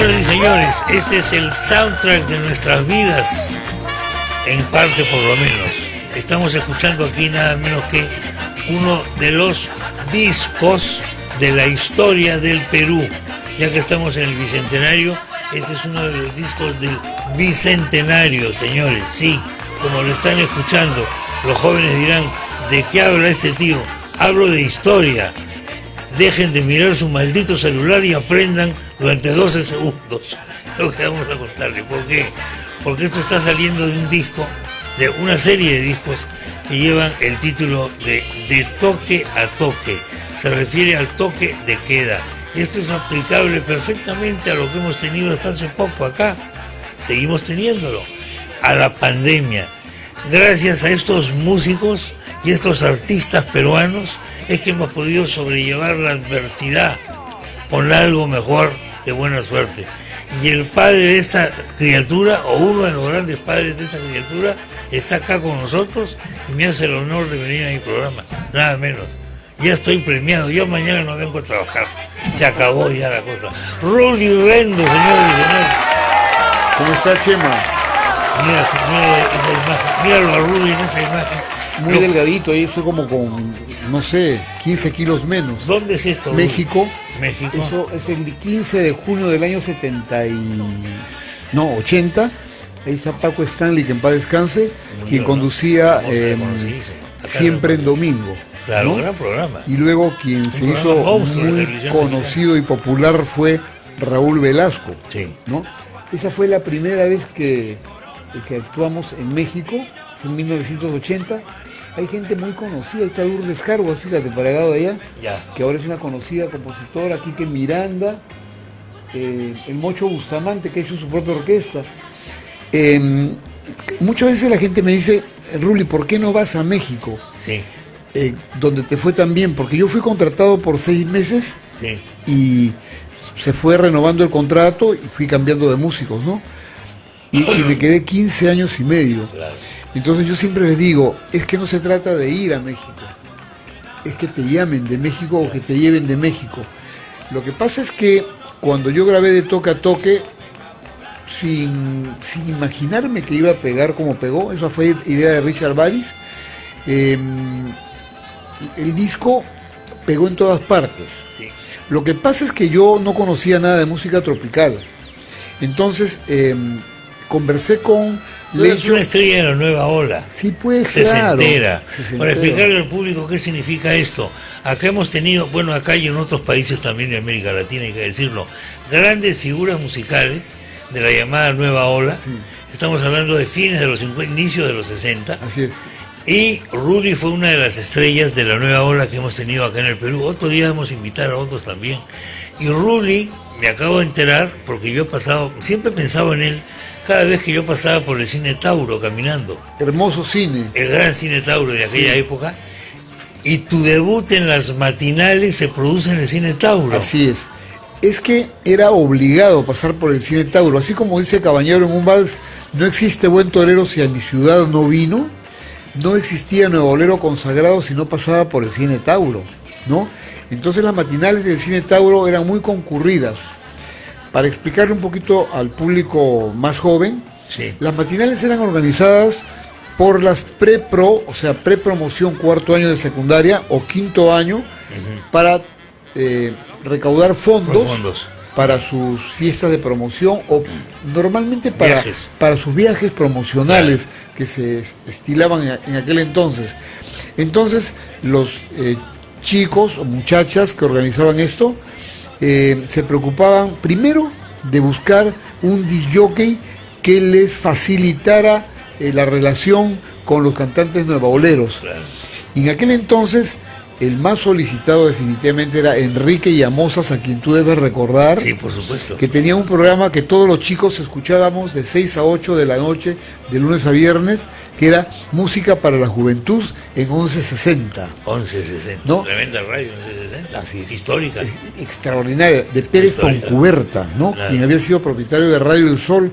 Señoras y señores, este es el soundtrack de nuestras vidas, en parte por lo menos. Estamos escuchando aquí nada menos que uno de los discos de la historia del Perú. Ya que estamos en el Bicentenario, este es uno de los discos del Bicentenario, señores. Sí, como lo están escuchando, los jóvenes dirán, ¿de qué habla este tío? Hablo de historia. Dejen de mirar su maldito celular y aprendan durante 12 segundos lo que vamos a contarles. ¿Por qué? Porque esto está saliendo de un disco, de una serie de discos que llevan el título de Toque a Toque. Se refiere al toque de queda. Y esto es aplicable perfectamente a lo que hemos tenido hasta hace poco acá. Seguimos teniéndolo. A la pandemia. Gracias a estos músicos y estos artistas peruanos es que hemos podido sobrellevar la adversidad con algo mejor de buena suerte. Y el padre de esta criatura, o uno de los grandes padres de esta criatura, está acá con nosotros y me hace el honor de venir a mi programa, nada menos. Ya estoy premiado, yo mañana no vengo a trabajar, se acabó ya la cosa. Rully Rendo, señores y señores. ¿Cómo está, Chema? Mira esa imagen, míralo a Rully en esa imagen. Muy delgadito, ahí fue como con, no sé, 15 kilos menos. ¿Dónde es esto? México. México. Eso es el 15 de junio del año 80. Ahí está Paco Stanley, que en paz descanse, quien conducía Siempre en Domingo. Claro, ¿no? Gran programa. Y luego quien se hizo muy conocido y popular fue Raúl Velasco. Sí. ¿No? Esa fue la primera vez que actuamos en México, fue en 1980. Hay gente muy conocida, ahí está Lourdes Cargos, fíjate, para el lado de allá, que ahora es una conocida compositora, Quique Miranda, el Mocho Bustamante, que ha hecho su propia orquesta. Muchas veces la gente me dice, Rully, ¿por qué no vas a México? Sí. Donde te fue tan bien, porque yo fui contratado por 6 meses, sí, y se fue renovando el contrato y fui cambiando de músicos, ¿no? Y me quedé 15 años y medio. Claro. Entonces yo siempre les digo, es que no se trata de ir a México, es que te llamen de México o que te lleven de México. Lo que pasa es que cuando yo grabé de Toque a Toque, sin imaginarme que iba a pegar como pegó, esa fue idea de Richard Baris, el disco pegó en todas partes. Sí. Lo que pasa es que yo no conocía nada de música tropical. Entonces conversé con Es una estrella de la nueva ola. Sí, pues, sesentera. Claro. Para explicarle al público qué significa esto. Acá hemos tenido, bueno, acá y en otros países también de América Latina, hay que decirlo, grandes figuras musicales de la llamada nueva ola. Sí. Estamos hablando de fines de los 50, inicios de los 60. Así es. Y Rully fue una de las estrellas de la nueva ola que hemos tenido acá en el Perú. Otro día vamos a invitar a otros también. Y Rully, me acabo de enterar, porque yo he pasado, siempre pensaba en él, cada vez que yo pasaba por el Cine Tauro caminando. Hermoso cine. El gran Cine Tauro de aquella época. Y tu debut en las matinales se produce en el Cine Tauro. Así es. Es que era obligado pasar por el Cine Tauro. Así como dice Cabañero en un vals, no existe buen torero si a mi ciudad no vino. No existía nuevo bolero consagrado si no pasaba por el Cine Tauro, ¿no? Entonces las matinales del Cine Tauro eran muy concurridas. Para explicarle un poquito al público más joven, sí, las matinales eran organizadas por las pre-pro, o sea, pre-promoción cuarto año de secundaria o quinto año, para recaudar fondos para sus fiestas de promoción o normalmente para sus viajes promocionales, claro, que se estilaban en aquel entonces. Entonces los chicos o muchachas que organizaban esto se preocupaban primero de buscar un disc jockey que les facilitara la relación con los cantantes nuevaboleros. Claro. Y en aquel entonces el más solicitado definitivamente era Enrique Llamosas, a quien tú debes recordar. Sí, por supuesto. Que tenía un programa que todos los chicos escuchábamos de 6 a 8 de la noche, de lunes a viernes, que era Música para la Juventud en 1160. 1160, ¿no? Tremenda radio, 1160. Así es. Histórica. Extraordinaria, de Pérez Foncuberta, ¿no? Claro. Quien había sido propietario de Radio El Sol,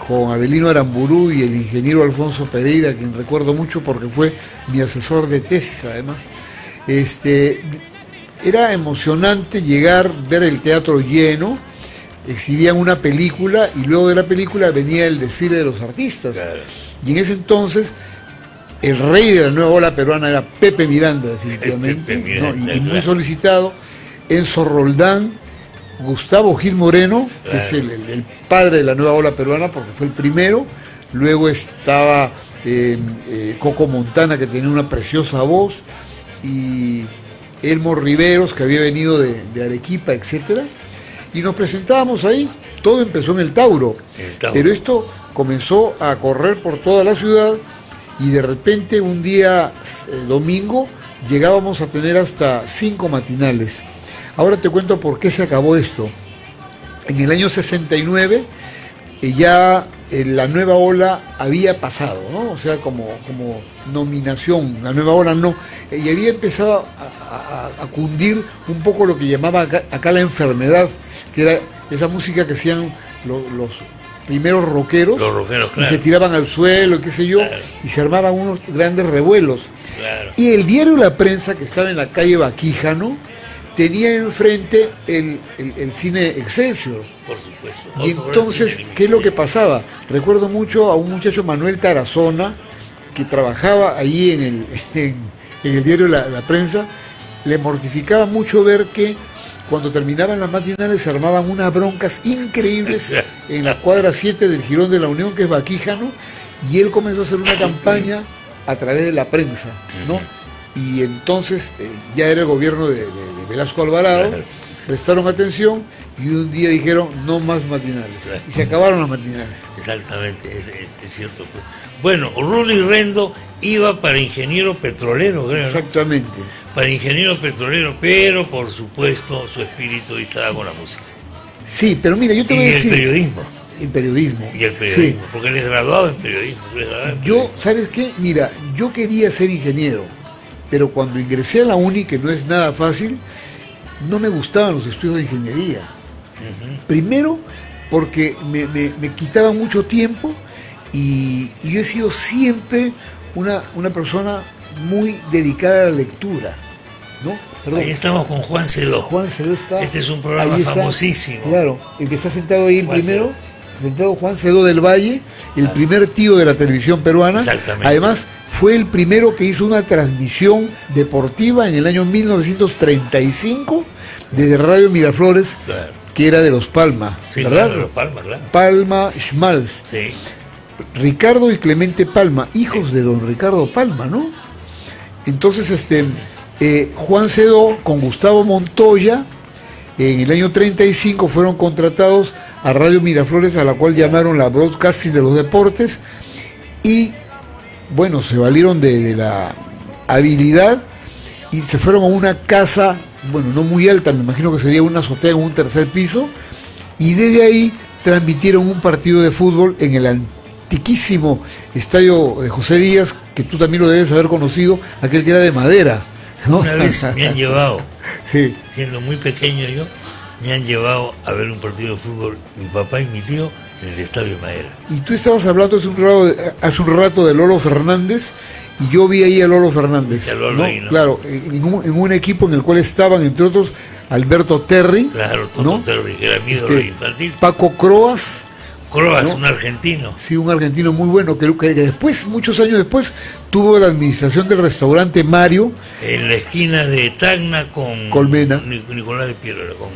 con Abelino Aramburú y el ingeniero Alfonso Pereira, quien recuerdo mucho porque fue mi asesor de tesis además. Era emocionante llegar, ver el teatro lleno, exhibían una película y luego de la película venía el desfile de los artistas. Claro. Y en ese entonces el rey de la nueva ola peruana era Pepe Miranda, definitivamente, Pepe Miranda, ¿no? y muy claro. solicitado. Enzo Roldán, Gustavo Gil Moreno, Claro. que es el padre de la nueva ola peruana porque fue el primero. Luego estaba Coco Montana, que tenía una preciosa voz, y Elmo Riveros, que había venido de Arequipa, etcétera. Y nos presentábamos ahí. Todo empezó en el Tauro. Pero esto comenzó a correr por toda la ciudad y de repente un día domingo llegábamos a tener hasta 5 matinales. Ahora te cuento por qué se acabó esto. En el año 69 ya la nueva ola había pasado, ¿no? O sea, como nominación, la nueva ola no. Y había empezado a cundir un poco lo que llamaba acá la enfermedad, que era esa música que hacían los primeros rockeros, claro. y se tiraban al suelo, qué sé yo, Claro. y se armaban unos grandes revuelos. Claro. Y el diario La Prensa, que estaba en la calle Baquíjano, tenía enfrente el cine Excelsior. Por supuesto. Y entonces, ¿qué es lo que pasaba? Recuerdo mucho a un muchacho, Manuel Tarazona, que trabajaba ahí en el diario La Prensa. Le mortificaba mucho ver que cuando terminaban las matinales se armaban unas broncas increíbles en la cuadra 7 del Jirón de la Unión, que es Baquíjano, y él comenzó a hacer una campaña a través de la prensa, ¿no? Y entonces ya era el gobierno de Velasco Alvarado, Claro. prestaron atención y un día dijeron no más matinales. Claro. Y se acabaron las matinales. Exactamente, es cierto. Bueno, Rully Rendo iba para ingeniero petrolero, creo, ¿no? Exactamente. Para ingeniero petrolero, pero por supuesto su espíritu estaba con la música. Sí, pero mira, yo te Y voy a el decir... periodismo. El periodismo. Y el periodismo, Sí. porque él es graduado en periodismo. Yo, ¿sabes qué? Mira, yo quería ser ingeniero, pero cuando ingresé a la uni, que no es nada fácil, no me gustaban los estudios de ingeniería. Primero, porque me quitaba mucho tiempo y yo he sido siempre una persona muy dedicada a la lectura, ¿no? Perdón. Ahí estamos con Juan Cedó. Juan Cedó está... Este es un programa ahí está, famosísimo. Claro, el que está sentado ahí, el Juan primero, Cedó. sentado Juan Cedó del Valle, el primer tío de la televisión peruana. Exactamente. Además, fue el primero que hizo una transmisión deportiva en el año 1935 desde Radio Miraflores, Claro. que era de los Palma, Sí, ¿verdad? claro, los Palma, claro. Palma Schmalz. Sí. Ricardo y Clemente Palma, hijos de don Ricardo Palma, ¿no? Entonces, Juan Cedó con Gustavo Montoya, en el año 35 fueron contratados a Radio Miraflores, a la cual llamaron la Broadcasting de los Deportes, y bueno, se valieron de la habilidad y se fueron a una casa, bueno, no muy alta, me imagino que sería una azotea en un tercer piso, y desde ahí transmitieron un partido de fútbol en el antiquísimo estadio de José Díaz, que tú también lo debes haber conocido, aquel que era de madera, ¿no? Una vez me han llevado, Sí, siendo muy pequeño yo, me han llevado a ver un partido de fútbol, mi papá y mi tío, en el Estadio de Madera. y tú estabas hablando hace un rato de Lolo Fernández, y yo vi ahí a Lolo Fernández, Y a Lolo ¿no? ahí, ¿no? Claro, en un equipo en el cual estaban, entre otros, Alberto Terry, Claro, Toto ¿no? Terry, que era mi ídolo infantil. Paco Croas, Croas, ¿no? un argentino. sí, un argentino muy bueno, que después, muchos años después, tuvo la administración del restaurante Mario. En la esquina de Tacna con Colmena. Nicolás de Piérola, con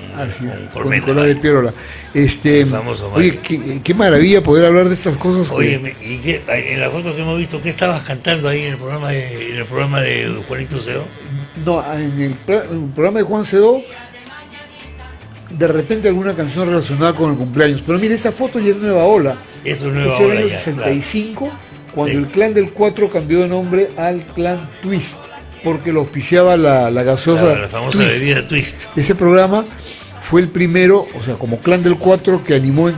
Con Nicolás de Piérola. El famoso Oye, Mario. qué maravilla poder hablar de estas cosas. Oye, ¿y qué, en la foto que hemos visto, qué estabas cantando ahí en el programa de Juanito Cedó? No, en el programa de Juan Cedó, de repente alguna canción relacionada con el cumpleaños. Pero mira, esta foto ya es Nueva Ola. Esto es Nueva Este Ola año ya, 65, cuando Sí. el Clan del 4 cambió de nombre al Clan Twist, porque lo auspiciaba la gaseosa La famosa Twist. bebida Twist. Ese programa fue el primero, o sea, como Clan del 4, que animó en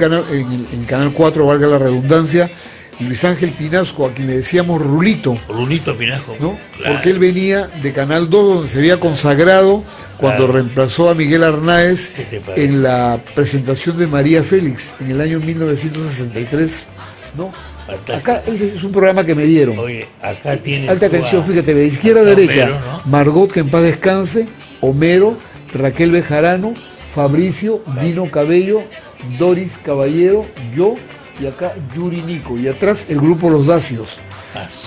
Canal 4, valga la redundancia, Luis Ángel Pinasco, a quien le decíamos Rulito, Rulito Pinasco. ¿no? Claro. Porque él venía de Canal 2, donde se había consagrado cuando Claro. reemplazó a Miguel Arnáez ¿Qué te parece? en la presentación de María Félix en el año 1963, ¿no? Fantástico. Acá ese es un programa que me dieron. Oye, acá tiene. Alta atención, fíjate, de izquierda a Homero, derecha, ¿no? Margot, que en paz descanse, Homero, Raquel Bejarano, Fabricio, Dino Cabello, Doris Caballero, yo y acá Yuri Nico. Y atrás el grupo Los Dacios,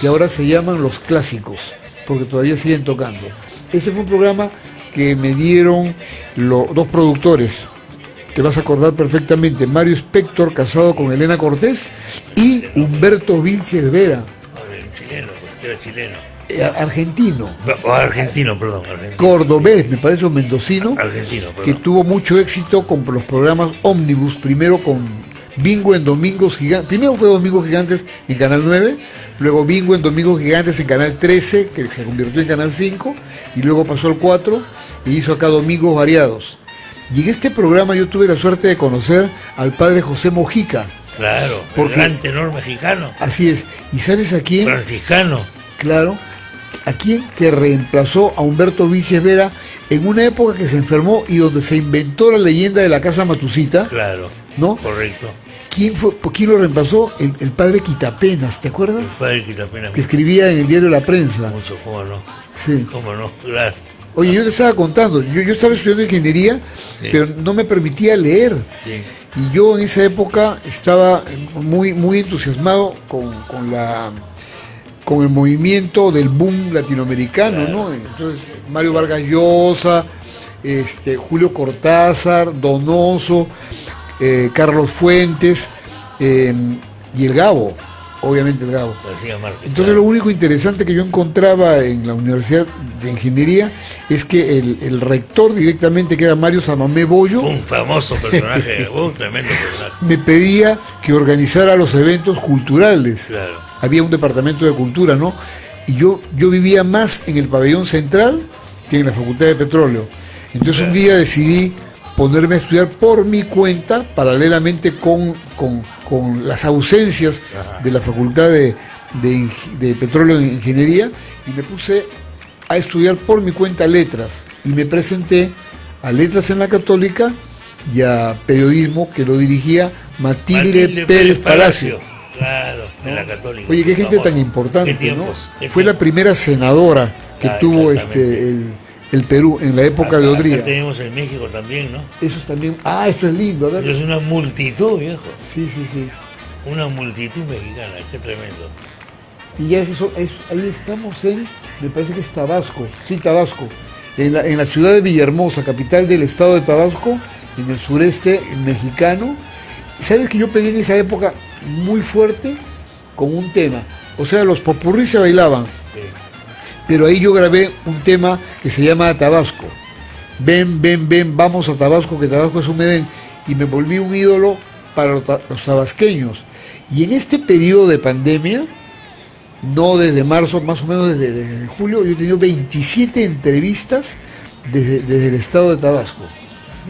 que ahora se llaman Los Clásicos, porque todavía siguen tocando. Ese fue un programa que me dieron dos productores, te vas a acordar perfectamente, Mario Spector, casado con Elena Cortés, y Humberto Vilches Vera. Chileno, porque era chileno. Argentino. Argentino. Cordobés, me parece, un mendocino. Argentino, que tuvo mucho éxito con los programas Omnibus, primero con Bingo en Domingos Gigantes. Primero fue Domingos Gigantes en Canal 9, luego Bingo en Domingos Gigantes en Canal 13, que se convirtió en Canal 5, y luego pasó al 4 y hizo acá Domingos Variados. Y en este programa yo tuve la suerte de conocer al padre José Mojica. Claro, el gran tenor mexicano. Así es. ¿Y sabes a quién? Franciscano. Claro. ¿A quién? Que reemplazó a Humberto Vilches Vera en una época que se enfermó y donde se inventó la leyenda de la Casa Matucita. Claro. ¿No? Correcto. ¿Quién lo reemplazó? El padre Quitapenas, ¿te acuerdas? El padre Quitapenas. Que escribía en el diario La Prensa. ¿Cómo no? Sí. ¿Cómo no? Claro. Oye, yo te estaba contando, yo estaba estudiando ingeniería, sí, pero no me permitía leer. Sí. Y yo en esa época estaba muy entusiasmado con el movimiento del boom latinoamericano, claro, ¿no? Entonces, Mario Vargas Llosa, Julio Cortázar, Donoso, Carlos Fuentes y el Gabo. Obviamente el Gabo. Entonces lo único interesante que yo encontraba en la Universidad de Ingeniería es que el rector directamente, que era Mario Samamé Bollo, un famoso personaje, un tremendo personaje, me pedía que organizara los eventos culturales. Claro. Había un departamento de cultura, ¿no? Y yo vivía más en el pabellón central que en la Facultad de Petróleo. Entonces claro, un día decidí ponerme a estudiar por mi cuenta, paralelamente con las ausencias, ajá, de la Facultad de Petróleo e Ingeniería, y me puse a estudiar por mi cuenta letras, y me presenté a letras en la Católica y a periodismo, que lo dirigía Matilde Pérez Palacio. Claro, ¿no? En la Católica. Oye, qué gente tan importante, ¿no? Fue la primera senadora que tuvo el Perú en la época de Odría. Acá tenemos en México también, ¿no? Eso también. Ah, esto es lindo, a ver. Es una multitud, viejo. Sí. Una multitud mexicana, qué tremendo. Y ya ahí estamos me parece que es Tabasco. Sí, Tabasco. En la ciudad de Villahermosa, capital del estado de Tabasco, en el sureste mexicano. ¿Sabes que yo pegué en esa época muy fuerte con un tema? O sea, los popurrí se bailaban. Sí. Pero ahí yo grabé un tema que se llama Tabasco. Ven, vamos a Tabasco, que Tabasco es un Edén. Y me volví un ídolo para los tabasqueños. Y en este periodo de pandemia, no desde marzo, más o menos desde julio, yo he tenido 27 entrevistas desde el estado de Tabasco.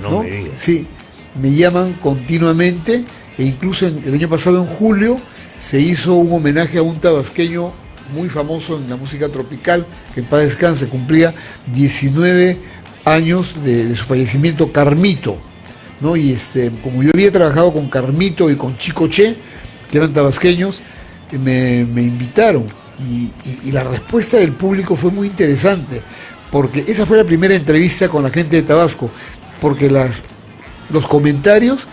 No me digas. Sí, me llaman continuamente, e incluso el año pasado, en julio, se hizo un homenaje a un tabasqueño muy famoso en la música tropical, que en paz descanse, cumplía 19 años de su fallecimiento, Carmito, ¿no? Y como yo había trabajado con Carmito y con Chico Che, que eran tabasqueños, me invitaron, y la respuesta del público fue muy interesante, porque esa fue la primera entrevista con la gente de Tabasco, porque los comentarios,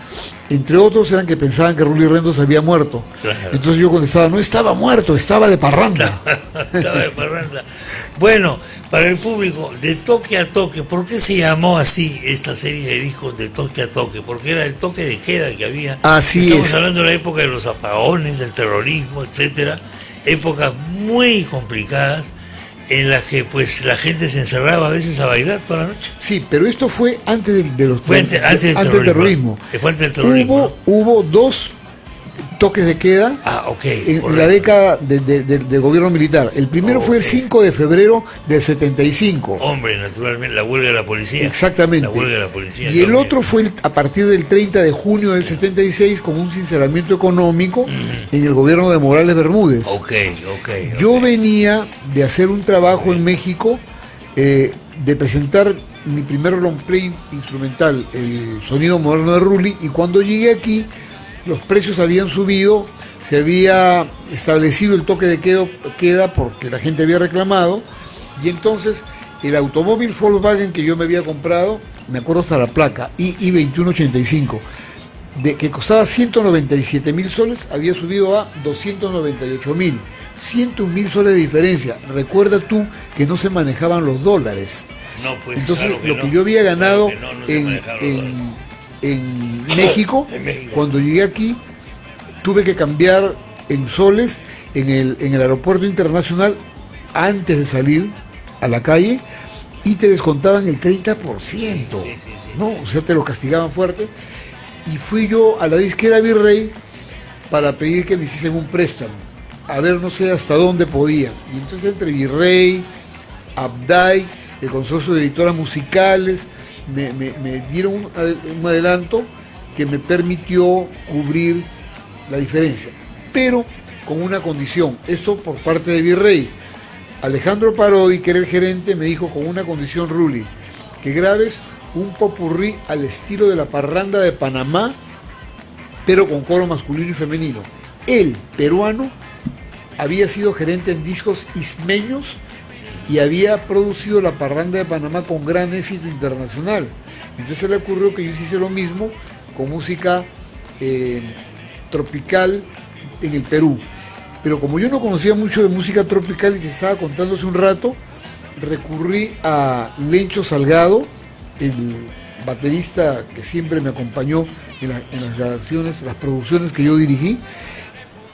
entre otros, eran que pensaban que Rully Rendo se había muerto. Claro. Entonces yo contestaba, no estaba muerto, estaba de parranda. Estaba de parranda. Bueno, para el público, De Toque a Toque, ¿por qué se llamó así esta serie de discos, De Toque a Toque? Porque era el toque de queda que había. Así Estamos hablando de la época de los apagones, del terrorismo, etcétera. Épocas muy complicadas, en las que pues la gente se encerraba a veces a bailar toda la noche. Sí, pero esto fue antes del terrorismo. Fue antes del terrorismo. Hubo dos toques de queda en la década del gobierno militar. El primero fue el 5 de febrero del 75. Hombre, naturalmente, la huelga de la policía. Exactamente. La huelga de la policía. Y el otro fue a partir del 30 de junio del 76, con un sinceramiento económico en el gobierno de Morales Bermúdez. Yo venía de hacer un trabajo en México, de presentar mi primer long play instrumental, el sonido moderno de Rully, y cuando llegué aquí, los precios habían subido, se había establecido el toque de queda porque la gente había reclamado, y entonces el automóvil Volkswagen que yo me había comprado, me acuerdo hasta la placa, I2185, que costaba 197.000 soles, había subido a 298.000. 101.000 soles de diferencia. Recuerda tú que no se manejaban los dólares. No, pues, entonces, claro que lo no. que yo había ganado Claro que en México, cuando llegué aquí, tuve que cambiar en soles en el aeropuerto internacional antes de salir a la calle y te descontaban el 30%. ¿No? O sea, te lo castigaban fuerte. Y fui yo a la disquera Virrey para pedir que me hiciesen un préstamo, a ver no sé hasta dónde podían. Y entonces entre Virrey, Abday, el consorcio de editoras musicales, me dieron un adelanto que me permitió cubrir la diferencia, pero con una condición, esto por parte de Virrey. Alejandro Parodi, que era el gerente, me dijo con una condición, Ruli, que grabes un popurrí al estilo de la parranda de Panamá, pero con coro masculino y femenino. Él, peruano, había sido gerente en discos ismeños y había producido la parranda de Panamá con gran éxito internacional. Entonces le ocurrió que yo hiciese lo mismo con música tropical en el Perú. Pero como yo no conocía mucho de música tropical y te estaba contando hace un rato, recurrí a Lencho Salgado, el baterista que siempre me acompañó en las grabaciones, las producciones que yo dirigí,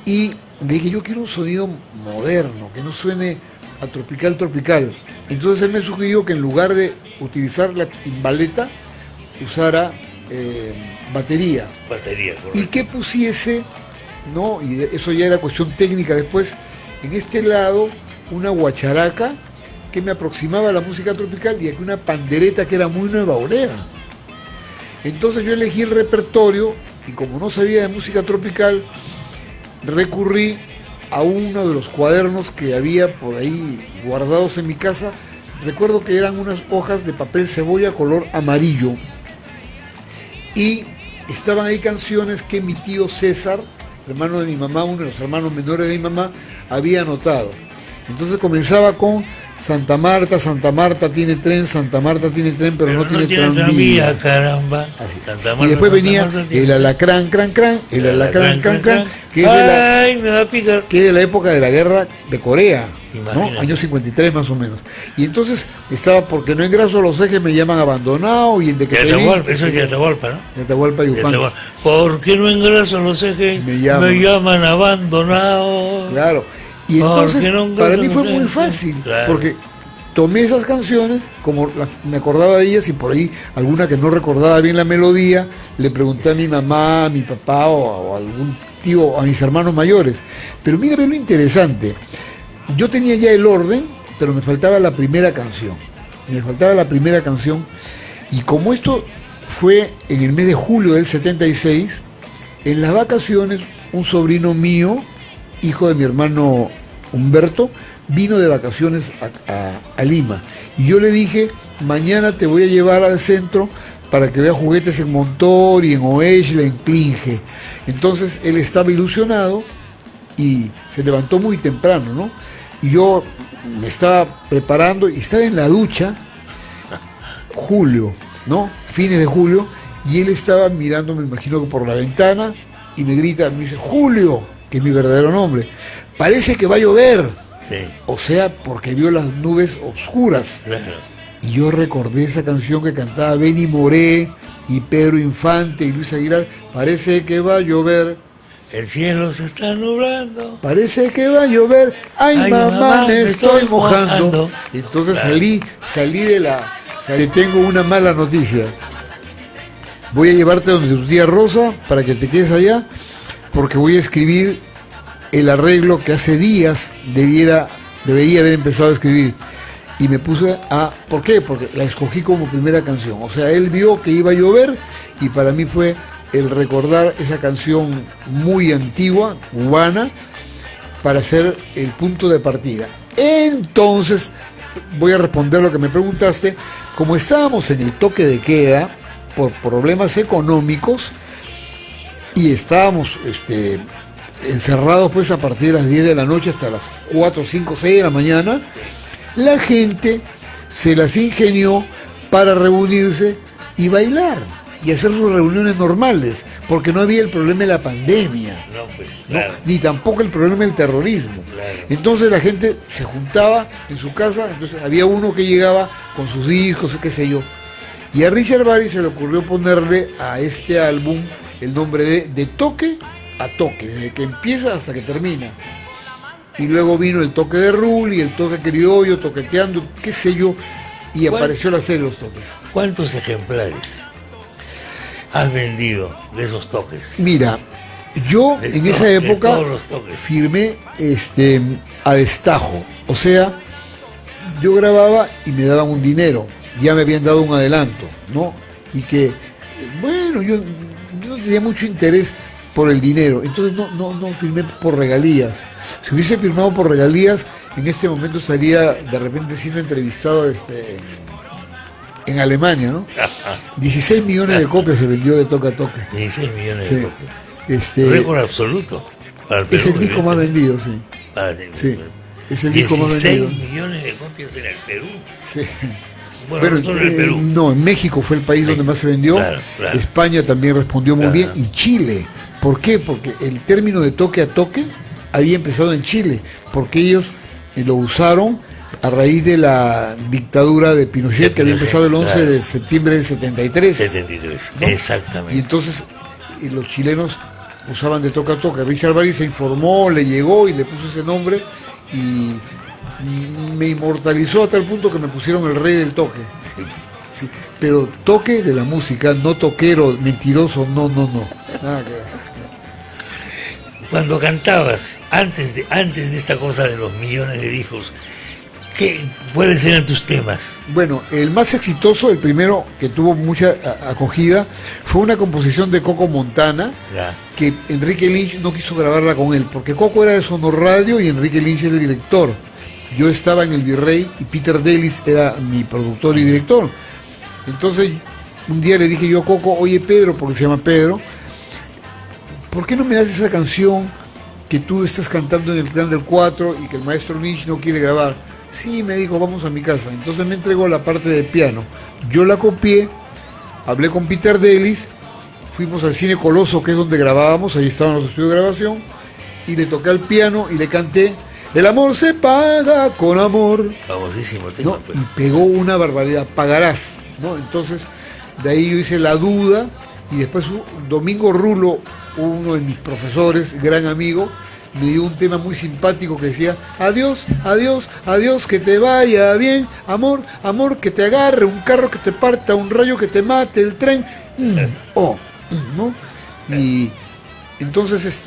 y le dije, yo quiero un sonido moderno, que no suene a tropical. Entonces él me sugirió que en lugar de utilizar la timbaleta, usara batería. Y que pusiese, ¿no? Y eso ya era cuestión técnica después, en este lado una guacharaca que me aproximaba a la música tropical y aquí una pandereta que era muy nueva olera. Entonces yo elegí el repertorio y como no sabía de música tropical, recurrí a uno de los cuadernos que había por ahí guardados en mi casa. Recuerdo que eran unas hojas de papel cebolla color amarillo y estaban ahí canciones que mi tío César, hermano de mi mamá, uno de los hermanos menores de mi mamá, había anotado. Entonces comenzaba con Santa Marta tiene tren, Santa Marta tiene tren, pero no tiene tranvía, caramba. Santa Marta, y después venía el alacrán, cran, el alacrán, cran, que es de la época de la guerra de Corea, ¿no? Años 53 más o menos. Y entonces estaba porque no engraso los ejes, me llaman abandonado, y en de que eso es de Atahualpa, ¿no? De Atahualpa, Yupanqui. ¿Por qué no engraso los ejes? Me llaman abandonado. Claro. Y entonces, para mí fue muy fácil, porque tomé esas canciones, como me acordaba de ellas, y por ahí alguna que no recordaba bien la melodía, le pregunté a mi mamá, a mi papá o a algún tío, a mis hermanos mayores. Pero mira lo interesante, yo tenía ya el orden, pero me faltaba la primera canción. Y como esto fue en el mes de julio del 76, en las vacaciones, un sobrino mío, hijo de mi hermano Humberto, vino de vacaciones a Lima. Y yo le dije, mañana te voy a llevar al centro para que veas juguetes en Montor y en Oeshla, en Klinge. Entonces él estaba ilusionado y se levantó muy temprano, ¿no? Y yo me estaba preparando y estaba en la ducha, julio, ¿no? Fines de julio, y él estaba mirando, me imagino que por la ventana, y me grita, me dice, Julio, que es mi verdadero nombre, parece que va a llover. Sí. O sea, porque vio las nubes oscuras. Claro. Y yo recordé esa canción que cantaba Benny Moré y Pedro Infante y Luis Aguilar, parece que va a llover. El cielo se está nublando. Parece que va a llover. Ay mamá, me estoy mojando. Entonces salí de la... Tengo una mala noticia. Voy a llevarte donde tu tía Rosa para que te quedes allá, porque voy a escribir el arreglo que hace días debería haber empezado a escribir. Y me puse a... ¿Por qué? Porque la escogí como primera canción. O sea, él vio que iba a llover y para mí fue el recordar esa canción muy antigua, cubana, para ser el punto de partida. Entonces, voy a responder lo que me preguntaste. Como estábamos en el toque de queda, por problemas económicos, y estábamos encerrados pues a partir de las 10 de la noche hasta las 4, 5, 6 de la mañana, la gente se las ingenió para reunirse y bailar y hacer sus reuniones normales, porque no había el problema de la pandemia, No, pues, claro. ¿no? Ni tampoco el problema del terrorismo. Claro. Entonces la gente se juntaba en su casa, entonces había uno que llegaba con sus discos, qué sé yo. Y a Richard Bari se le ocurrió ponerle a este álbum el nombre de Toque a Toque, desde que empieza hasta que termina. Y luego vino el toque de Rulli, el toque criollo, toqueteando, qué sé yo, y apareció la serie Los Toques. ¿Cuántos ejemplares has vendido de esos toques? Mira, yo en esa época firmé a destajo, o sea, yo grababa y me daban un dinero, ya me habían dado un adelanto, ¿no? Y que, bueno, yo no tenía mucho interés por el dinero, entonces no firmé por regalías. Si hubiese firmado por regalías, en este momento estaría de repente siendo entrevistado en Alemania, ¿no? 16 millones de copias se vendió de Toque a Toque. 16 millones Sí. de copias. Récord absoluto. Para el Perú, es el disco más vendido, sí. Para el Sí, es el disco más 16 vendido. millones de copias en el Perú. Sí. Bueno, Pero, no solo en el Perú. no, en México fue el país donde más se vendió. Claro, claro. España también respondió muy Ajá. bien. Y Chile. ¿Por qué? Porque el término de toque a toque había empezado en Chile. Porque ellos lo usaron a raíz de la dictadura de Pinochet, que había empezado el 11 claro. de septiembre del 73. 73, ¿no? exactamente. Y entonces los chilenos usaban de toque a toque. Richard Bari se informó, le llegó y le puso ese nombre y me inmortalizó a tal punto que me pusieron el rey del toque. Sí. Sí, pero toque de la música, no toquero, mentiroso, no. Nada que ver. Cuando cantabas, antes de esta cosa de los millones de discos, ¿cuáles eran tus temas? Bueno, el más exitoso, el primero que tuvo mucha acogida, fue una composición de Coco Montana, Ya. que Enrique Lynch no quiso grabarla con él, porque Coco era de Sonor Radio y Enrique Lynch era el director. Yo estaba en el Virrey y Peter Delis era mi productor y director. Entonces, un día le dije yo a Coco, oye Pedro, porque se llama Pedro, ¿por qué no me das esa canción que tú estás cantando en el Clan del 4 y que el maestro Lynch no quiere grabar? Sí, me dijo, vamos a mi casa. Entonces me entregó la parte de piano. Yo la copié, hablé con Peter Delis, fuimos al Cine Coloso, que es donde grabábamos, ahí estaban los estudios de grabación, y le toqué al piano y le canté, el amor se paga con amor. Famosísimo tema, ¿No? pues. Y pegó una barbaridad, pagarás, ¿no? Entonces, de ahí yo hice La Duda, y después Domingo Rulo, uno de mis profesores, gran amigo, me dio un tema muy simpático que decía, adiós, adiós, adiós, que te vaya bien, amor, amor, que te agarre, un carro que te parta, un rayo que te mate, el tren, ¿no? Y entonces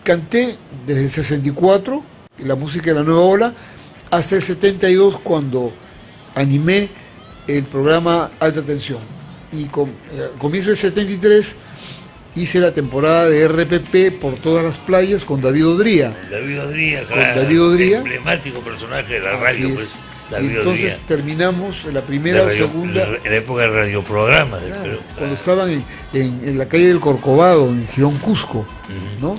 canté desde el 64, la música de la nueva ola, hasta el 72 cuando animé el programa Alta Tensión. Y comienzo del 73 hice la temporada de RPP por todas las playas con David Odría. David Odría, Con David Odría. emblemático personaje de la Así radio, es. pues. Y David entonces Odría. terminamos la primera o segunda, En la época del radioprograma del claro, Perú. cuando estaban en la calle del Corcovado, en Girón Cusco, ¿no?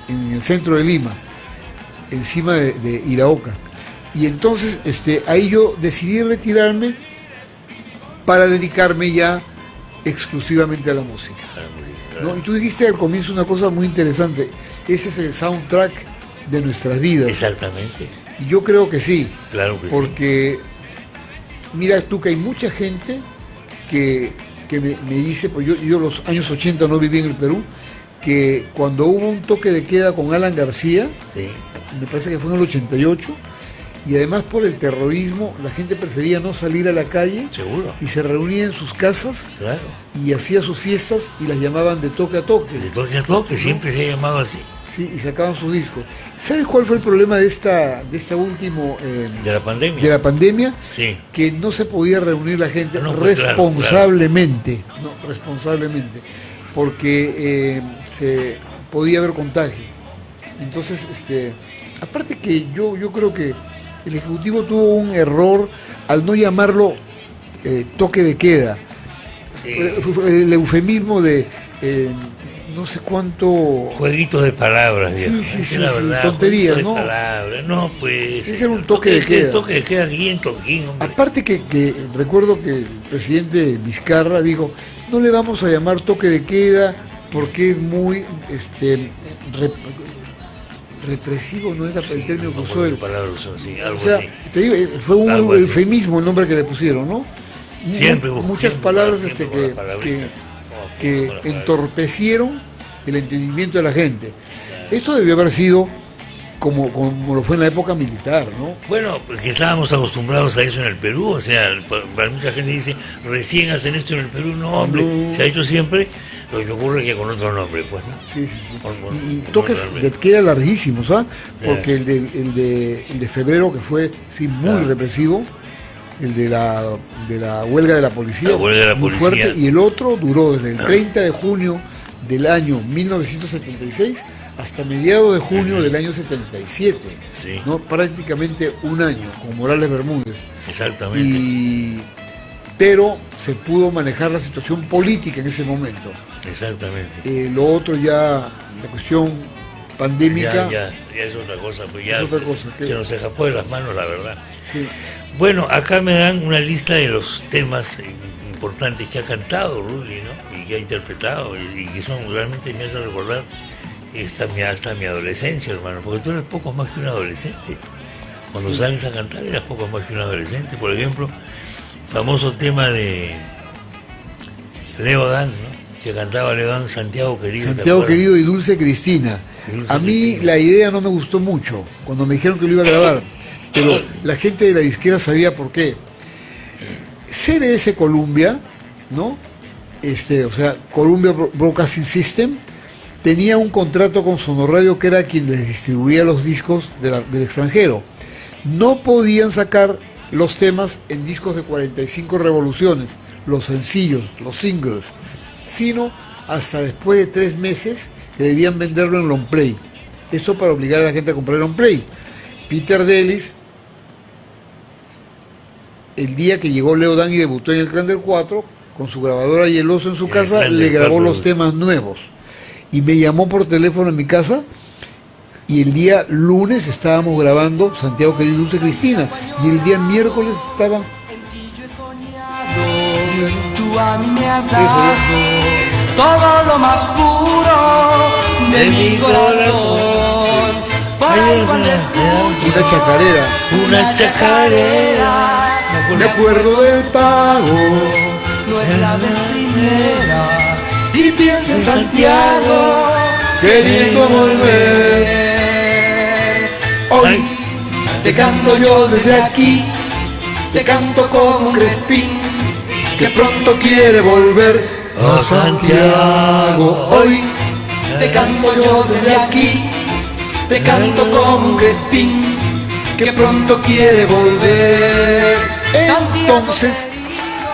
En el centro de Lima, encima de Iraoka. Y entonces ahí yo decidí retirarme para dedicarme ya exclusivamente a la música, ¿no? Y tú dijiste al comienzo una cosa muy interesante, ese es el soundtrack de nuestras vidas. Exactamente. Y yo creo que sí, Claro que porque mira tú que hay mucha gente que me dice, pues yo los años 80 no viví en el Perú, que cuando hubo un toque de queda con Alan García, sí. me parece que fue en el 88, y además por el terrorismo, la gente prefería no salir a la calle Seguro. y se reunía en sus casas Claro. y hacía sus fiestas y las llamaban de toque a toque. De toque a toque, siempre se ha llamado así. Sí, y sacaban sus discos. ¿Sabes cuál fue el problema de esta último De la pandemia. de la pandemia? Sí. Que no se podía reunir la gente No, pues, responsablemente, no, responsablemente, porque se podía haber contagio. Entonces, aparte que yo creo que el Ejecutivo tuvo un error al no llamarlo toque de queda. Sí. Fue el eufemismo de no sé cuánto... Jueguitos de palabras, viejo. Sí, la verdad, tonterías, ¿no? De palabras. No, pues... Ese era un toque de queda. Toque de queda aquí en Toquín, hombre. Aparte que recuerdo que el presidente Vizcarra dijo, no le vamos a llamar toque de queda porque es muy represivo, no era el término que usó él. Algo o sea, así. Te digo, fue un eufemismo el nombre que le pusieron, ¿no? Siempre muchas palabras que entorpecieron el entendimiento de la gente. Esto debió haber sido como lo fue en la época militar, ¿no? Bueno, porque estábamos acostumbrados a eso en el Perú, o sea, para mucha gente dice, recién hacen esto en el Perú, no, hombre, se ha hecho siempre, lo que ocurre es que con otro nombre, pues, ¿no? Sí. Y toques de queda larguísimos, ¿ah? Porque el de febrero, que fue, sí, muy represivo, el de la huelga de la policía, muy fuerte, y el otro duró desde el 30 de junio del año 1976 hasta mediados de junio del año 77, ¿no? Prácticamente un año, con Morales Bermúdez. Exactamente. Pero se pudo manejar la situación política en ese momento. Exactamente. Lo otro ya, la cuestión pandémica... Ya es otra cosa, pues ya se nos escapó de las manos, la verdad. Sí. Bueno, acá me dan una lista de los temas importantes que ha cantado Rulli, ¿no? Y que ha interpretado, y que son realmente, me hace recordar hasta mi adolescencia, hermano, porque tú eres poco más que un adolescente. Cuando sales a cantar eras poco más que un adolescente. Por ejemplo, famoso tema de Leo Dan, ¿no? Que cantaba Leo Dan, Santiago Querido. Santiago Querido y Dulce Cristina. A mí la idea no me gustó mucho cuando me dijeron que lo iba a grabar, pero la gente de la disquera sabía por qué. CBS Columbia, ¿no? O sea, Columbia Broadcasting System tenía un contrato con Sonoradio, que era quien les distribuía los discos del extranjero. No podían sacar los temas en discos de 45 revoluciones, los sencillos, los singles, sino hasta después de 3 meses que debían venderlo en long play. Esto para obligar a la gente a comprar long play. Peter Delis, el día que llegó Leo Dan y debutó en el Clan del 4, con su grabadora y el oso en su casa, le grabó los temas nuevos. Y me llamó por teléfono en mi casa, y el día lunes estábamos grabando Santiago Querido y Dulce Cristina, y el día miércoles estaba... Tú a mí me has dado todo lo más puro de mi corazón. Por ahí cuando escucho una chacarera, me acuerdo del pago, no es la vez primera, y pienso en Santiago queriendo volver. Hoy te canto yo desde aquí, te canto como un crespín que pronto quiere volver a Santiago. Hoy te canto yo desde aquí, te canto como un crespín que pronto quiere volver. Entonces,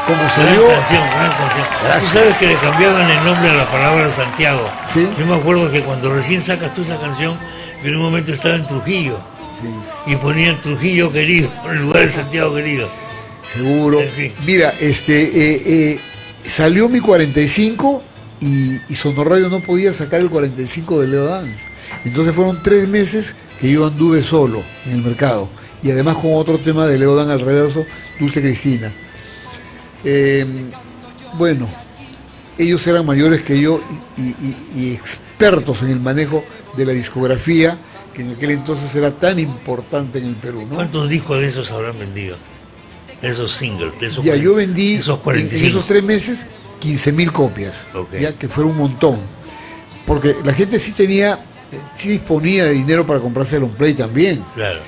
como salió... Gran canción. Tú sabes que le cambiaban el nombre a la palabra Santiago. ¿Sí? Yo me acuerdo que cuando recién sacas tú esa canción, en un momento estaba en Trujillo. Sí. Y ponían Trujillo Querido en lugar de Santiago Querido. Seguro. En fin. Mira, salió mi 45 y Sonoradio no podía sacar el 45 de Leo Dan. Entonces fueron 3 meses que yo anduve solo en el mercado. Y además con otro tema de Leo Dan al reverso, Dulce Cristina. Bueno, ellos eran mayores que yo y expertos en el manejo de la discografía, que en aquel entonces era tan importante en el Perú, ¿no? ¿Cuántos discos de esos habrán vendido? De esos singles, de esos ya, yo vendí esos 45. en esos 3 meses 15.000 copias, okay. Ya que fue un montón, porque la gente sí disponía de dinero para comprarse el on play también, claro.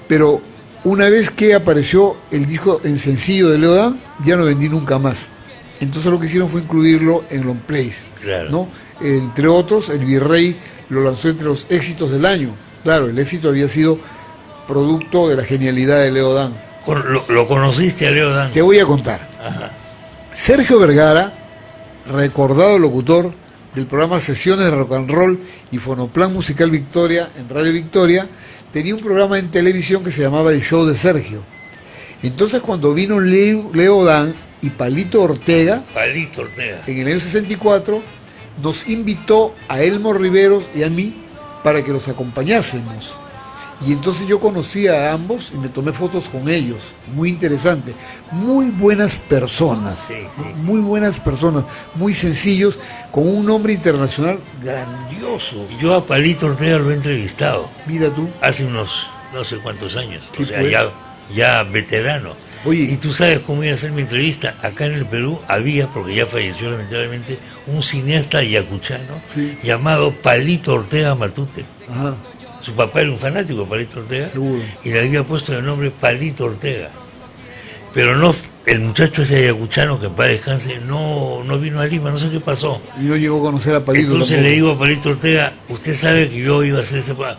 Pero una vez que apareció el disco en sencillo de Leo Dan, ya no vendí nunca más. Entonces lo que hicieron fue incluirlo en long plays, claro. ¿no? Entre otros, el Virrey lo lanzó entre los éxitos del año. Claro, el éxito había sido producto de la genialidad de Leo Dan. ¿Lo conociste a Leo Dan? Te voy a contar. Ajá. Sergio Vergara, recordado locutor del programa Sesiones de Rock and Roll y Fonoplan Musical Victoria en Radio Victoria, tenía un programa en televisión que se llamaba El Show de Sergio. Entonces cuando vino Leo Dan y Palito Ortega, en el año 64, nos invitó a Elmo Riveros y a mí para que los acompañásemos. Y entonces yo conocí a ambos y me tomé fotos con ellos. Muy interesante. Muy buenas personas. Sí, sí. Muy buenas personas. Muy sencillos, con un nombre internacional grandioso. Yo a Palito Ortega lo he entrevistado Mira tú. hace unos no sé cuántos años. Sí, o sea, pues. ya veterano. Oye, Y tú sabes cómo iba a hacer mi entrevista. Acá en el Perú había, porque ya falleció lamentablemente, un cineasta yacuchano Sí. llamado Palito Ortega Matute. ajá, Su papá era un fanático de Palito Ortega seguro. y le había puesto el nombre Palito Ortega. Pero no, el muchacho ese ayacuchano, que en paz descanse, no vino a Lima, no sé qué pasó. Y no llegó a conocer a Palito. Entonces tampoco. le digo a Palito Ortega, usted sabe que yo iba a hacer ese papá.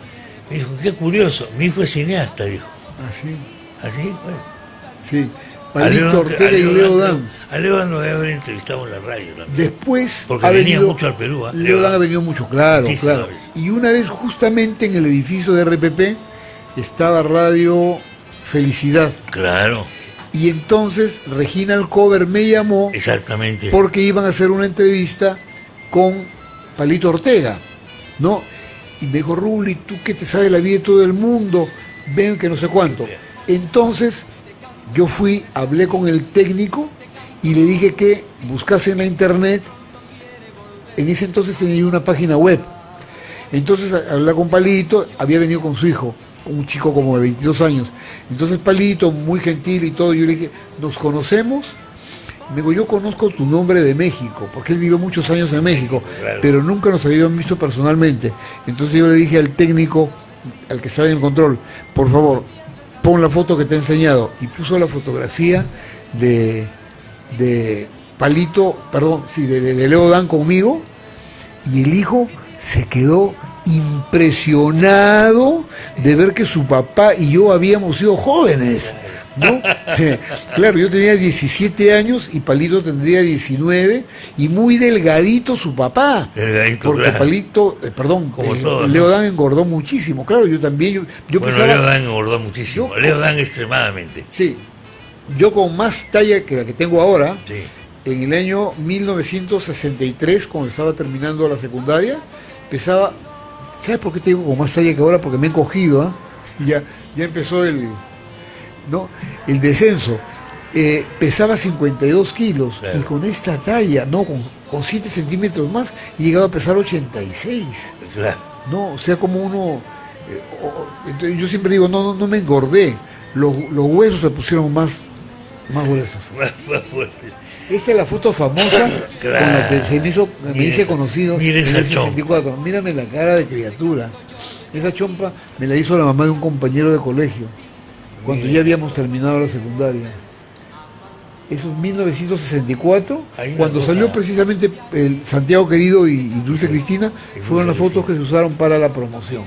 Me dijo, qué curioso, mi hijo es cineasta, dijo. Ah, sí. Así, pues. Sí. Palito Ortega y Leo Dan. A Leo Dan lo voy a haber entrevistado en la radio también. Después Porque ha venía venido, mucho al Perú. ¿Eh? Leo Dan ha venido mucho, claro, Muchísimas claro. veces. Y una vez justamente en el edificio de RPP estaba Radio Felicidad. Claro, Y entonces Regina Alcover me llamó exactamente. porque iban a hacer una entrevista con Palito Ortega, ¿no? Y me dijo, Ruli, tú que te sabes la vida de todo el mundo, ven que no sé cuánto. Entonces yo fui, hablé con el técnico y le dije que buscase en la internet. En ese entonces tenía una página web. Entonces hablé con Palito, había venido con su hijo, un chico como de 22 años. Entonces Palito, muy gentil y todo, yo le dije, ¿nos conocemos? Me dijo, yo conozco tu nombre de México, porque él vivió muchos años en México, Claro. pero nunca nos habíamos visto personalmente. Entonces yo le dije al técnico, al que estaba en el control, por favor, pon la foto que te he enseñado. Y puso la fotografía de Palito, perdón, sí, de Leo Dan conmigo, y el hijo se quedó impresionado de ver que su papá y yo habíamos sido jóvenes, ¿no? Claro, yo tenía 17 años y Palito tendría 19, y muy delgadito su papá. Delgadito, porque claro. Palito, Como todos, Leo ¿no? Dan engordó muchísimo, claro, yo también, yo Bueno, pensaba, Leo Dan engordó muchísimo. Yo- Leo Dan extremadamente. sí, yo con más talla que la que tengo ahora, Sí. en el año 1963, cuando estaba terminando la secundaria, pesaba, ¿sabes por qué te digo con más talla que ahora? Porque me he encogido, ¿ah? Ya empezó el descenso. Pesaba 52 kilos, Claro. y con esta talla, no, con 7 centímetros más, he llegado a pesar 86. Claro. No, o sea, como uno... entonces yo siempre digo, no me engordé, los huesos se pusieron más gruesos. Más fuerte. Esta es la foto famosa con la que se me hizo, me Mira hice esa- conocido mira en esa el chompa. 64. Mírame la cara de criatura. Esa chompa me la hizo la mamá de un compañero de colegio, cuando Mira. ya habíamos terminado la secundaria. Eso es 1964, Hay una cuando cosa- salió precisamente el Santiago Querido y Dulce Cristina, y fueron las Dulce fotos que se usaron para la promoción.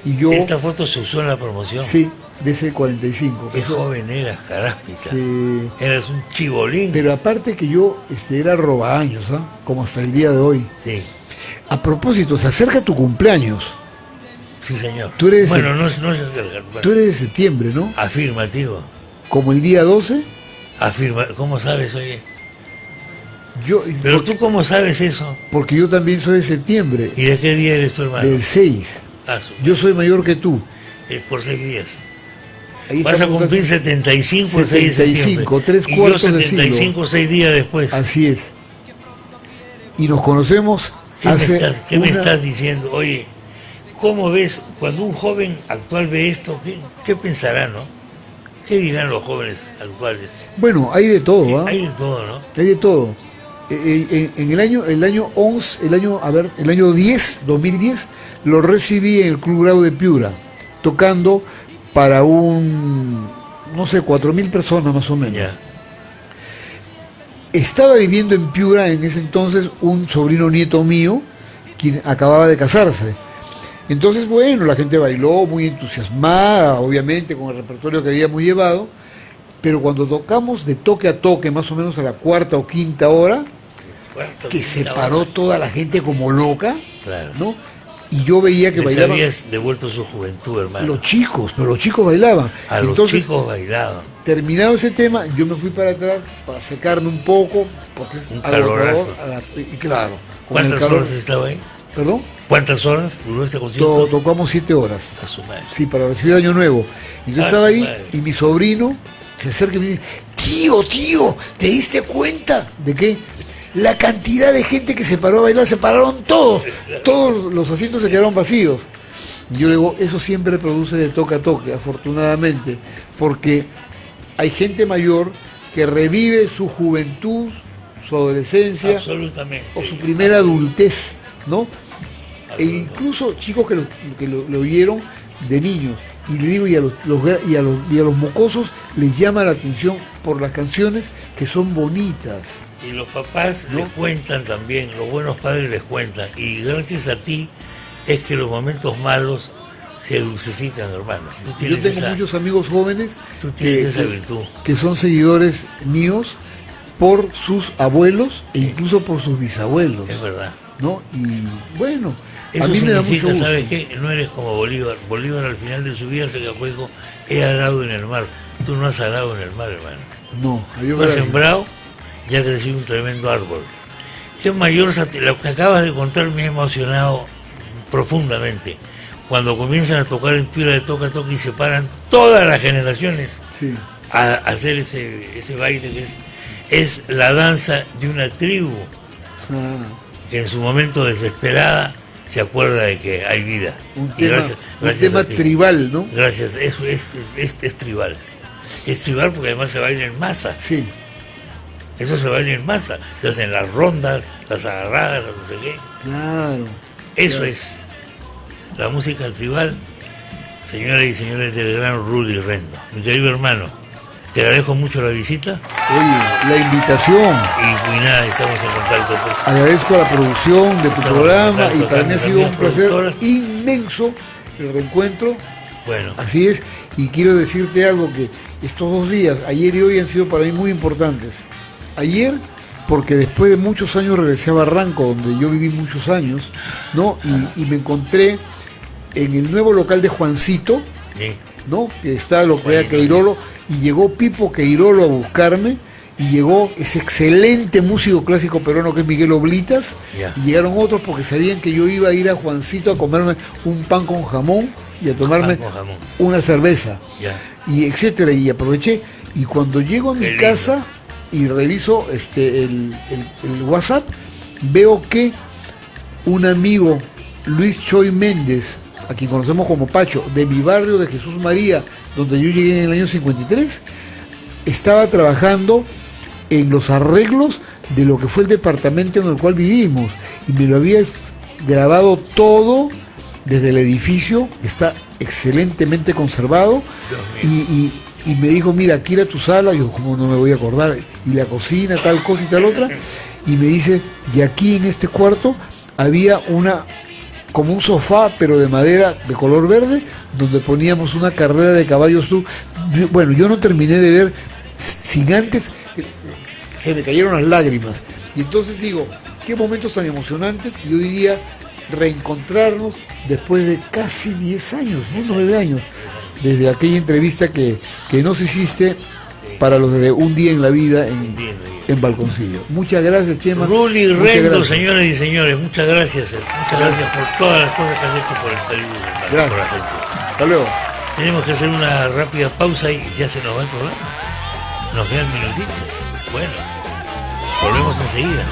Y yo, Esta foto se usó en la promoción. sí, de ese 45. Qué Eso- joven eras, caráspita. sí. Eras un chibolín. Pero aparte que yo era robaños, ¿ah? Como hasta el día de hoy. Sí, A propósito, se acerca tu cumpleaños. sí, señor. Tú eres bueno, no se acerca. Tú eres de septiembre, ¿no? Afirmativo. Como el día 12. ¿Cómo sabes, oye? Yo, Pero tú, ¿cómo sabes eso? porque yo también soy de septiembre, ¿Y de qué día eres tu hermano? del 6. Yo soy mayor que tú. Por 6 días. Ahí Vas a estamos cumplir casi- 75 el 6 de 75, septiembre. 3 cuartos y yo de 75 6 días después. Así es. Y nos conocemos hace ¿Qué me una- estás diciendo? Oye, ¿cómo ves cuando un joven actual ve esto? ¿Qué pensará, no? ¿Qué dirán los jóvenes actuales? Bueno, hay de todo, ¿ah? Hay de todo, ¿no? Hay de todo. En el año 11, el año 10, 2010, lo recibí en el Club Grau de Piura, tocando para no sé, 4.000 personas más o menos. Ya. Estaba viviendo en Piura en ese entonces un sobrino nieto mío, quien acababa de casarse. Entonces, bueno, la gente bailó muy entusiasmada, obviamente, con el repertorio que habíamos llevado, pero cuando tocamos de toque a toque, más o menos a la cuarta o quinta hora, Cuarto, que se quinta paró hora. toda la gente como loca, Claro. ¿no? Y yo veía que Les bailaban habías devuelto su juventud, hermano. los chicos, pero los chicos bailaban. A los Entonces, chicos bailaban. terminado ese tema, yo me fui para atrás para secarme un poco, porque Un agotador, calorazo. y claro, ¿Cuántas horas estaba ahí? ¿Perdón? ¿Cuántas horas duró este concierto? Tocamos 7 horas. A su madre. Sí, para recibir Año Nuevo. Y yo estaba ahí y mi sobrino se acerca y me dice, tío, ¿te diste cuenta de qué? La cantidad de gente que se paró a bailar, se pararon todos los asientos se quedaron vacíos. Y yo le digo, eso siempre produce de toque a toque, afortunadamente, porque hay gente mayor que revive su juventud, su adolescencia, absolutamente, o su primera adultez, ¿no? E incluso chicos que lo vieron de niños. Y le digo, y a los mocosos les llama la atención por las canciones que son bonitas. Y los papás les cuentan también, los buenos padres les cuentan. Y gracias a ti es que los momentos malos se dulcifican, hermano. Yo tengo muchos amigos jóvenes que son seguidores míos por sus abuelos e incluso por sus bisabuelos. Es verdad. ¿No? Y bueno, eso a mí me da mucho gusto. ¿Sabes qué? No eres como Bolívar. Bolívar al final de su vida se dijo, he arado en el mar. Tú no has arado en el mar, hermano. No, tú has sembrado y ha crecido un tremendo árbol. Qué mayor lo que acabas de contar me ha emocionado profundamente. Cuando comienzan a tocar en Piura de Toca Toca y se paran todas las generaciones a hacer ese baile que es la danza de una tribu que en su momento desesperada se acuerda de que hay vida. Un tema tribal, ¿no? Gracias, eso es tribal. Es tribal porque además se baila en masa. Sí. Eso se baila en masa. Se hacen las rondas, las agarradas, no sé qué. Claro. Eso es la música tribal, señoras y señores del gran Rudy Rendo. Mi querido hermano, te agradezco mucho la visita. Oye, la invitación. Y nada, estamos en contacto. Pues. Agradezco la producción de tu programa y para mí ha sido un placer inmenso el reencuentro. Bueno. Así es, y quiero decirte algo que estos 2 días, ayer y hoy, han sido para mí muy importantes. Ayer, porque después de muchos años regresé a Barranco, donde yo viví muchos años, ¿no? Y me encontré en el nuevo local de Juancito, ¿no? Que está lo que era Queirolo, y llegó Pipo Queirolo a buscarme, y llegó ese excelente músico clásico peruano que es Miguel Oblitas, y llegaron otros porque sabían que yo iba a ir a Juancito a comerme un pan con jamón y a tomarme una cerveza, y etcétera, y aproveché, y cuando llego a mi casa y reviso el WhatsApp, veo que un amigo, Luis Choy Méndez, a quien conocemos como Pacho, de mi barrio de Jesús María, donde yo llegué en el año 53, estaba trabajando en los arreglos de lo que fue el departamento en el cual vivimos, y me lo había grabado todo desde el edificio, que está excelentemente conservado, y me dijo, mira, aquí era tu sala. Yo, como no me voy a acordar, y la cocina, tal cosa y tal otra, y me dice, y aquí en este cuarto había como un sofá, pero de madera de color verde, donde poníamos una carrera de caballos. Bueno, yo no terminé de ver sin antes, se me cayeron las lágrimas. Y entonces digo, qué momentos tan emocionantes, y hoy día reencontrarnos después de casi 10 años, ¿no? 9 años, desde aquella entrevista que nos hiciste para los de Un Día en la Vida en Balconcillo. Muchas gracias, Chema. Rudy Rendo, señoras y señores, muchas gracias. Muchas gracias por todas las cosas que has hecho por el Perú. Gracias. Hasta luego. Tenemos que hacer una rápida pausa y ya se nos va el programa. Nos queda un minutito. Bueno, volvemos enseguida.